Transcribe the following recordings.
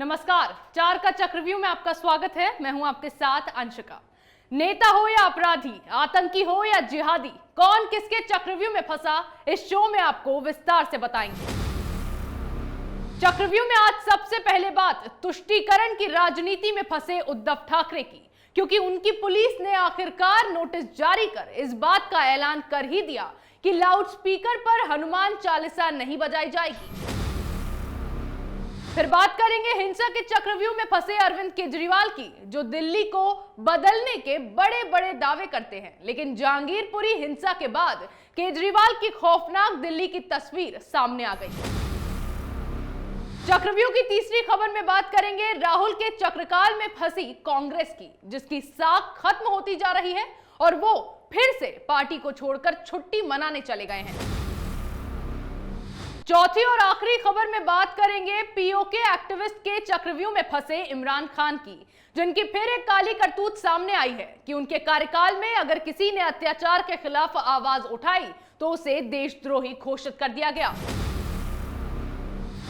नमस्कार, चार का चक्रव्यूह में आपका स्वागत है। मैं हूं आपके साथ अंशिका। नेता हो या अपराधी, आतंकी हो या जिहादी, कौन किसके चक्रव्यूह में फंसा, इस शो में आपको विस्तार से बताएंगे। चक्रव्यूह में आज सबसे पहले बात तुष्टीकरण की राजनीति में फंसे उद्धव ठाकरे की, क्योंकि उनकी पुलिस ने आखिरकार नोटिस जारी कर इस बात का ऐलान कर ही दिया कि लाउडस्पीकर पर हनुमान चालीसा नहीं बजाई जाएगी। फिर बात करेंगे हिंसा के चक्रव्यूह में फंसे अरविंद केजरीवाल की, जो दिल्ली को बदलने के बड़े बड़े दावे करते हैं, लेकिन जहांगीरपुरी हिंसा के बाद केजरीवाल की खौफनाक दिल्ली की तस्वीर सामने आ गई। चक्रव्यूह की तीसरी खबर में बात करेंगे राहुल के चक्रकाल में फंसी कांग्रेस की, जिसकी साख खत्म होती जा रही है और वो फिर से पार्टी को छोड़कर छुट्टी मनाने चले गए हैं। चौथी और आखिरी खबर में बात करेंगे पीओके एक्टिविस्ट के चक्रव्यूह में फंसे इमरान खान की, जिनकी फिर एक काली करतूत सामने आई है कि उनके कार्यकाल में अगर किसी ने अत्याचार के खिलाफ आवाज उठाई तो उसे देशद्रोही घोषित कर दिया गया।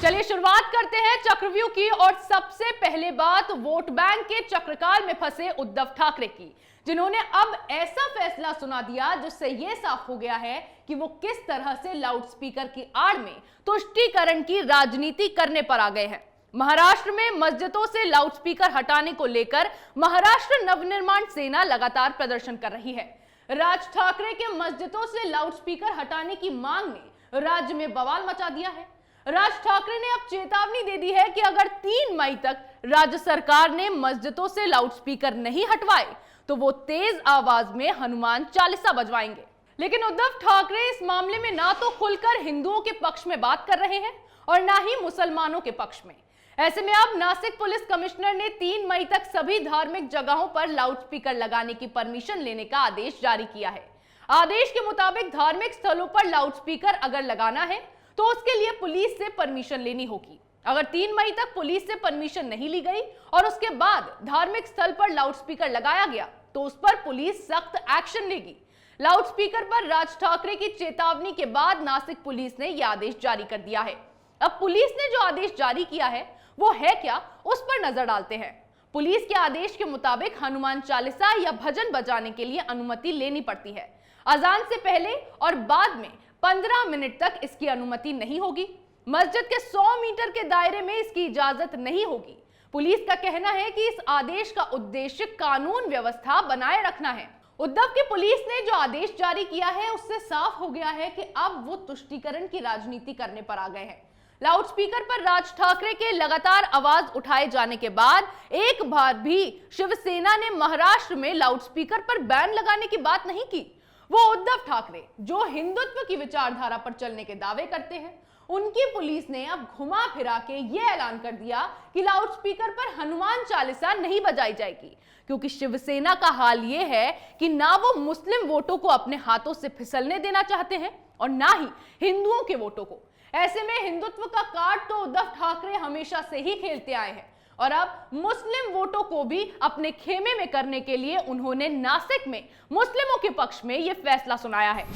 चलिए शुरुआत करते हैं चक्रव्यूह की, और सबसे पहले बात वोट बैंक के चक्रकाल में फंसे उद्धव ठाकरे की, जिन्होंने अब ऐसा फैसला सुना दिया जिससे यह साफ हो गया है कि वो किस तरह से लाउडस्पीकर की आड़ में तुष्टीकरण की राजनीति करने पर आ गए हैं। महाराष्ट्र में मस्जिदों से लाउडस्पीकर हटाने को लेकर महाराष्ट्र नवनिर्माण सेना लगातार प्रदर्शन कर रही है। राज ठाकरे के मस्जिदों से लाउडस्पीकर हटाने की मांग ने राज्य में बवाल मचा दिया है। राज ठाकरे ने अब चेतावनी दे दी है कि अगर 3 मई तक राज्य सरकार ने मस्जिदों से लाउडस्पीकर नहीं हटवाए तो वो तेज आवाज में हनुमान चालीसा बजवाएंगे। लेकिन उद्धव ठाकरे इस मामले में ना तो खुलकर हिंदुओं के पक्ष में बात कर रहे हैं और ना ही मुसलमानों के पक्ष में। ऐसे में अब नासिक पुलिस कमिश्नर ने 3 मई तक सभी धार्मिक जगहों पर लाउडस्पीकर लगाने की परमिशन लेने का आदेश जारी किया है। आदेश के मुताबिक धार्मिक स्थलों पर लाउडस्पीकर अगर लगाना है तो उसके लिए पुलिस से परमिशन लेनी होगी। अगर 3 मई तक पुलिस से परमिशन नहीं ली गई और उसके बाद धार्मिक स्थल पर लाउडस्पीकर लगाया गया तो उस पर पुलिस सख्त एक्शन लेगी। लाउडस्पीकर पर राज ठाकरे की चेतावनी के बाद नासिक पुलिस ने यह आदेश जारी कर दिया है। अब पुलिस ने जो आदेश जारी किया है वो है क्या, उस पर नजर डालते हैं। पुलिस के आदेश के मुताबिक हनुमान चालीसा या भजन बजाने के लिए अनुमति लेनी पड़ती है। अजान से पहले और बाद में 15 मिनट तक इसकी अनुमति नहीं होगी। मस्जिद के 100 मीटर के दायरे में इसकी इजाजत नहीं होगी। पुलिस का कहना है कि इस आदेश का उद्देश्य कानून व्यवस्था बनाए रखना है। उद्धव की पुलिस ने जो आदेश जारी किया है उससे साफ हो गया है कि अब वो तुष्टीकरण की राजनीति करने पर आ गए हैं। लाउडस्पीकर पर राज ठाकरे के लगातार आवाज उठाए जाने के बाद एक बार भी शिवसेना ने महाराष्ट्र में लाउडस्पीकर पर बैन लगाने की बात नहीं की। वो उद्धव ठाकरे जो हिंदुत्व की विचारधारा पर चलने के दावे करते हैं, उनकी पुलिस ने अब घुमा फिरा के यह ऐलान कर दिया कि लाउडस्पीकर पर हनुमान चालीसा नहीं बजाई जाएगी, क्योंकि शिवसेना का हाल यह है कि ना वो मुस्लिम वोटों को अपने हाथों से फिसलने देना चाहते हैं और ना ही हिंदुओं के वोटों को। ऐसे में हिंदुत्व का कार्ड तो उद्धव ठाकरे हमेशा से ही खेलते आए हैं और अब मुस्लिम वोटों को भी अपने खेमे में करने के लिए उन्होंने नासिक में मुस्लिमों के पक्ष में यह फैसला सुनाया है।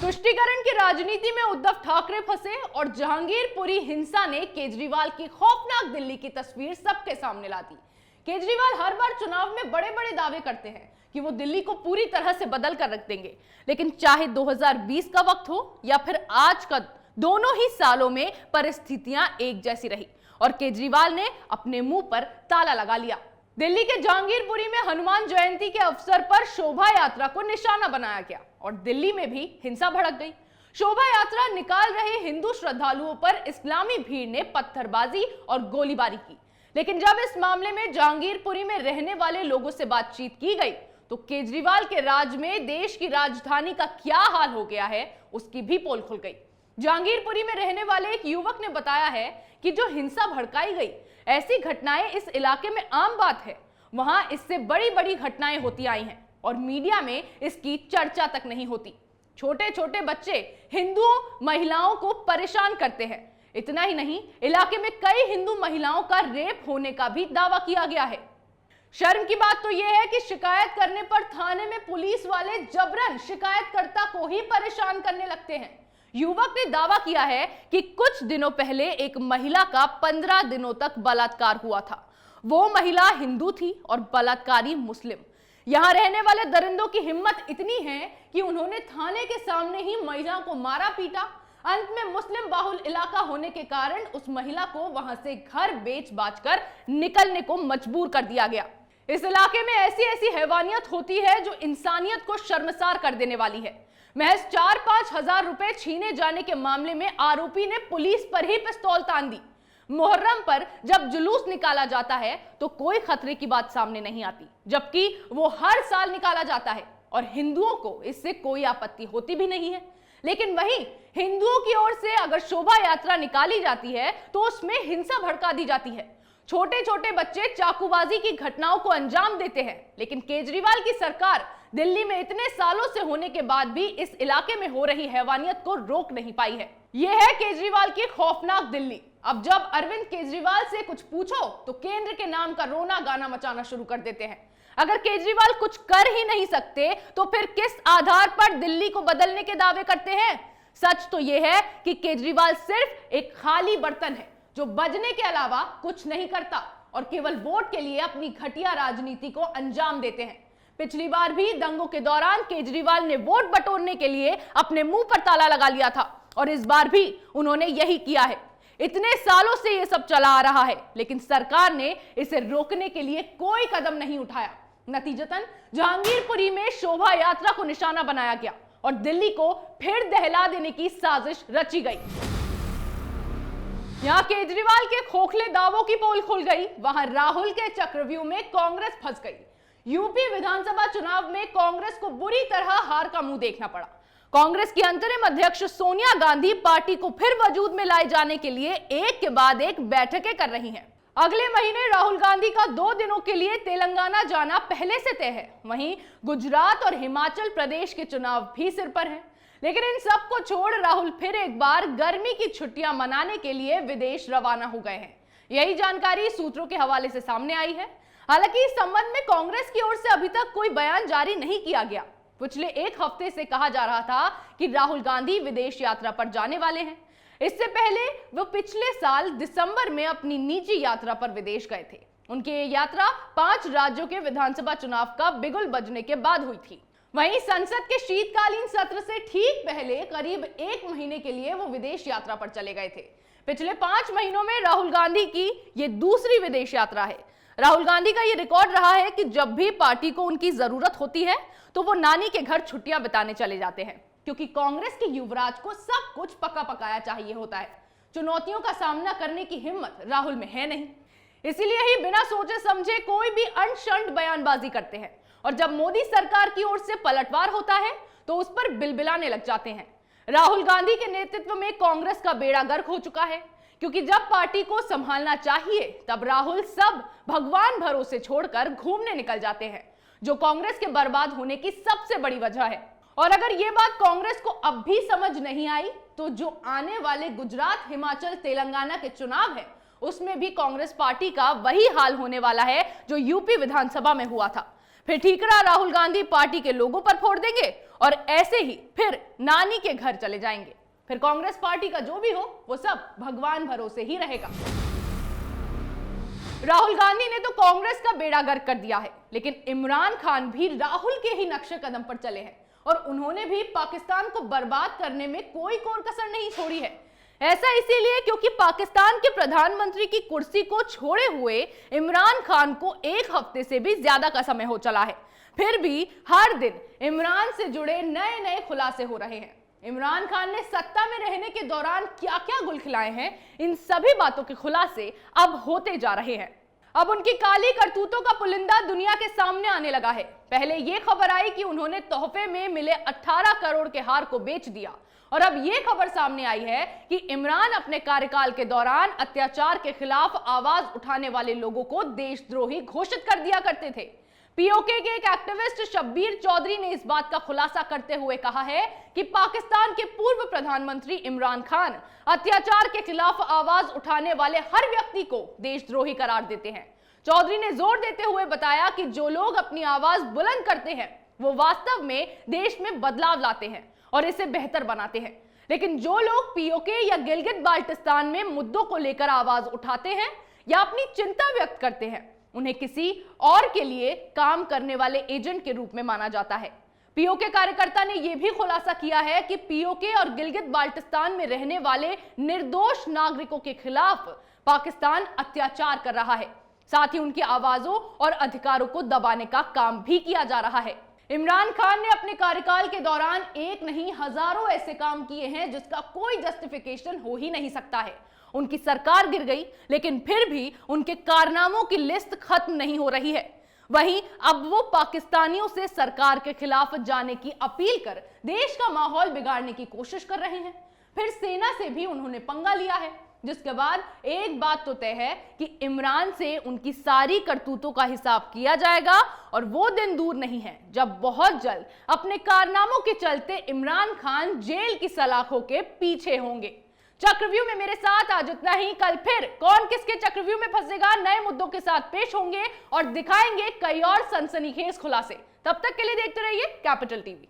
तुष्टीकरण की राजनीति में उद्धव ठाकरे फंसे और जहांगीरपुरी हिंसा ने केजरीवाल की खौफनाक दिल्ली की तस्वीर सबके सामने ला दी। केजरीवाल हर बार चुनाव में बड़े बड़े दावे करते हैं कि वो दिल्ली को पूरी तरह से बदल कर रख देंगे, लेकिन चाहे 2020 का वक्त हो या फिर आज का, दोनों ही सालों में परिस्थितियां एक जैसी रही और केजरीवाल ने अपने मुंह पर ताला लगा लिया। दिल्ली के जहांगीरपुरी में हनुमान जयंती के अवसर पर शोभा यात्रा को निशाना बनाया गया और दिल्ली में भी हिंसा भड़क गई। शोभा यात्रा निकाल रहे हिंदू श्रद्धालुओं पर इस्लामी भीड़ ने पत्थरबाजी और गोलीबारी की, लेकिन जब इस मामले में जहांगीरपुरी में रहने वाले लोगों से बातचीत की गई तो केजरीवाल के राज में देश की राजधानी का क्या हाल हो गया है उसकी भी पोल खुल गई। जहांगीरपुरी में रहने वाले एक युवक ने बताया है कि जो हिंसा भड़काई गई, ऐसी घटनाएं इस इलाके में आम बात है। वहां इससे बड़ी बड़ी घटनाएं होती आई हैं और मीडिया में इसकी चर्चा तक नहीं होती। छोटे छोटे बच्चे हिंदुओं महिलाओं को परेशान करते हैं। इतना ही नहीं, इलाके में कई हिंदू महिलाओं का रेप होने का भी दावा किया गया है। शर्म की बात तो यह है कि शिकायत करने पर थाने में पुलिस वाले जबरन शिकायतकर्ता को ही परेशान करने लगते हैं। युवक ने दावा किया है कि कुछ दिनों पहले एक महिला का 15 दिनों तक बलात्कार हुआ था। वो महिला हिंदू थी और बलात्कारी मुस्लिम। यहां रहने वाले दरिंदों की हिम्मत इतनी है कि उन्होंने थाने के सामने ही महिला को मारा पीटा। अंत में मुस्लिम बाहुल इलाका होने के कारण उस महिला को वहां से घर बेच बाच कर निकलने को मजबूर कर दिया गया। इस इलाके में ऐसी ऐसी हैवानियत होती है जो इंसानियत को शर्मसार कर देने वाली है। महज 4-5 हजार रुपए छीने जाने के मामले में आरोपी ने पुलिस पर ही पिस्तौल तान दी। मुहर्रम पर जब जुलूस निकाला जाता है तो कोई खतरे की बात सामने नहीं आती, जबकि वो हर साल निकाला जाता है और हिंदुओं को इससे कोई आपत्ति होती भी नहीं है। लेकिन वहीं हिंदुओं की ओर से अगर शोभा यात्रा निकाली जाती है तो उसमें हिंसा भड़का दी जाती है। छोटे छोटे बच्चे चाकूबाजी की घटनाओं को अंजाम देते हैं। लेकिन केजरीवाल की सरकार दिल्ली में इतने सालों से होने के बाद भी इस इलाके में हो रही हैवानियत को रोक नहीं पाई है। यह है केजरीवाल की खौफनाक दिल्ली। अब जब अरविंद केजरीवाल से कुछ पूछो तो केंद्र के नाम का रोना गाना मचाना शुरू कर देते हैं। अगर केजरीवाल कुछ कर ही नहीं सकते तो फिर किस आधार पर दिल्ली को बदलने के दावे करते हैं? सच तो यह है कि केजरीवाल सिर्फ एक खाली बर्तन है जो बजने के अलावा कुछ नहीं करता और केवल वोट के लिए अपनी घटिया राजनीति को अंजाम देते हैं। पिछली बार भी दंगों के दौरान केजरीवाल ने वोट बटोरने के लिए अपने मुंह पर ताला लगा लिया था और इस बार भी उन्होंने यही किया है। इतने सालों से यह सब चला आ रहा है, लेकिन सरकार ने इसे रोकने के लिए कोई कदम नहीं उठाया। नतीजतन जहांगीरपुरी में शोभा यात्रा को निशाना बनाया गया और दिल्ली को फिर दहला देने की साजिश रची गई। यहां केजरीवाल के खोखले दावों की पोल खुल गई, वहां राहुल के चक्रव्यूह में कांग्रेस फंस गई। यूपी विधानसभा चुनाव में कांग्रेस को बुरी तरह हार का मुंह देखना पड़ा। कांग्रेस की अंतरिम अध्यक्ष सोनिया गांधी पार्टी को फिर वजूद में लाए जाने के लिए एक के बाद एक बैठकें कर रही हैं। अगले महीने राहुल गांधी का 2 दिनों के लिए तेलंगाना जाना पहले से तय है। वहीं गुजरात और हिमाचल प्रदेश के चुनाव भी सिर पर हैं। लेकिन इन सब को छोड़ राहुल फिर एक बार गर्मी की छुट्टियां मनाने के लिए विदेश रवाना हो गए हैं। यही जानकारी सूत्रों के हवाले से सामने आई है। हालांकि इस संबंध में कांग्रेस की ओर से अभी तक कोई बयान जारी नहीं किया गया। पिछले एक हफ्ते से कहा जा रहा था कि राहुल गांधी विदेश यात्रा पर जाने वाले हैं। इससे पहले वो पिछले साल दिसंबर में अपनी निजी यात्रा पर विदेश गए थे। उनकी ये यात्रा 5 राज्यों के विधानसभा चुनाव का बिगुल बजने के बाद हुई थी। वहीं संसद के शीतकालीन सत्र से ठीक पहले करीब 1 महीने के लिए वो विदेश यात्रा पर चले गए थे। पिछले 5 महीनों में राहुल गांधी की ये दूसरी विदेश यात्रा है। राहुल गांधी का ये रिकॉर्ड रहा है कि जब भी पार्टी को उनकी जरूरत होती है तो वो नानी के घर छुट्टियां बिताने चले जाते हैं, क्योंकि कांग्रेस के युवराज को सब कुछ पका पकाया चाहिए होता है। चुनौतियों का सामना करने की हिम्मत राहुल में है नहीं, इसीलिए ही बिना सोचे समझे कोई भी अनशंड बयानबाजी करते हैं और जब मोदी सरकार की ओर से पलटवार होता है तो उस पर बिलबिलाने लग जाते हैं। राहुल गांधी के नेतृत्व में कांग्रेस का बेड़ा गर्क हो चुका है, क्योंकि जब पार्टी को संभालना चाहिए तब राहुल सब भगवान भरोसे छोड़कर घूमने निकल जाते हैं, जो कांग्रेस के बर्बाद होने की सबसे बड़ी वजह है। और अगर ये बात कांग्रेस को अब भी समझ नहीं आई तो जो आने वाले गुजरात, हिमाचल, तेलंगाना के चुनाव है उसमें भी कांग्रेस पार्टी का वही हाल होने वाला है जो यूपी विधानसभा में हुआ था। फिर ठीकरा राहुल गांधी पार्टी के लोगों पर फोड़ देंगे और ऐसे ही फिर नानी के घर चले जाएंगे। फिर कांग्रेस पार्टी का जो भी हो वो सब भगवान भरोसे ही रहेगा। राहुल गांधी ने तो कांग्रेस का बेड़ा गर्क कर दिया है, लेकिन इमरान खान भी राहुल के ही नक्शे कदम पर चले हैं और उन्होंने भी पाकिस्तान को बर्बाद करने में कोई कोर कसर नहीं छोड़ी है। ऐसा इसीलिए क्योंकि पाकिस्तान के प्रधानमंत्री की कुर्सी को छोड़े हुए इमरान खान को 1 हफ्ते से भी ज्यादा का समय हो चला है। फिर भी हर दिन इमरान से जुड़े नए नए खुलासे हो रहे हैं। इमरान खान ने सत्ता में रहने के दौरान क्या क्या गुल खिलाए हैं, इन सभी बातों के खुलासे अब होते जा रहे हैं। अब उनकी काली करतूतों का पुलिंदा दुनिया के सामने आने लगा है। पहले यह खबर आई कि उन्होंने तोहफे में मिले 18 करोड़ के हार को बेच दिया और अब यह खबर सामने आई है कि इमरान अपने कार्यकाल के दौरान अत्याचार के खिलाफ आवाज उठाने वाले लोगों को देशद्रोही घोषित कर दिया करते थे। पीओके के एक एक्टिविस्ट शब्बीर चौधरी ने इस बात का खुलासा करते हुए कहा है कि पाकिस्तान के पूर्व प्रधानमंत्री इमरान खान अत्याचार के खिलाफ आवाज उठाने वाले हर व्यक्ति को देशद्रोही करार देते हैं। चौधरी ने जोर देते हुए बताया कि जो लोग अपनी आवाज बुलंद करते हैं वो वास्तव में देश में बदलाव लाते हैं और इसे बेहतर बनाते हैं। लेकिन जो लोग पीओके या गिलगित बाल्टिस्तान में मुद्दों को लेकर आवाज उठाते हैं या अपनी चिंता व्यक्त करते हैं, उन्हें किसी और के लिए काम करने वाले एजेंट के रूप में माना जाता है। पीओके कार्यकर्ता ने यह भी खुलासा किया है कि पीओके और गिलगित बाल्टिस्तान में रहने वाले निर्दोष नागरिकों के खिलाफ पाकिस्तान अत्याचार कर रहा है, साथ ही उनकी आवाजों और अधिकारों को दबाने का काम भी किया जा रहा है। इमरान खान ने अपने कार्यकाल के दौरान एक नहीं हजारों ऐसे काम किए हैं जिसका कोई जस्टिफिकेशन हो ही नहीं सकता है। उनकी सरकार गिर गई, लेकिन फिर भी उनके कारनामों की लिस्ट खत्म नहीं हो रही है। वहीं अब वो पाकिस्तानियों से सरकार के खिलाफ जाने की अपील कर देश का माहौल बिगाड़ने की कोशिश कर रहे हैं। फिर सेना से भी उन्होंने पंगा लिया है, जिसके बाद एक बात तो तय है कि इमरान से उनकी सारी करतूतों का हिसाब किया जाएगा और वो दिन दूर नहीं है जब बहुत जल्द अपने कारनामों के चलते इमरान खान जेल की सलाखों के पीछे होंगे। चक्रव्यूह में मेरे साथ आज इतना ही। कल फिर कौन किसके चक्रव्यूह में फंसेगा, नए मुद्दों के साथ पेश होंगे और दिखाएंगे कई और सनसनीखेज खुलासे। तब तक के लिए देखते रहिए कैपिटल टीवी।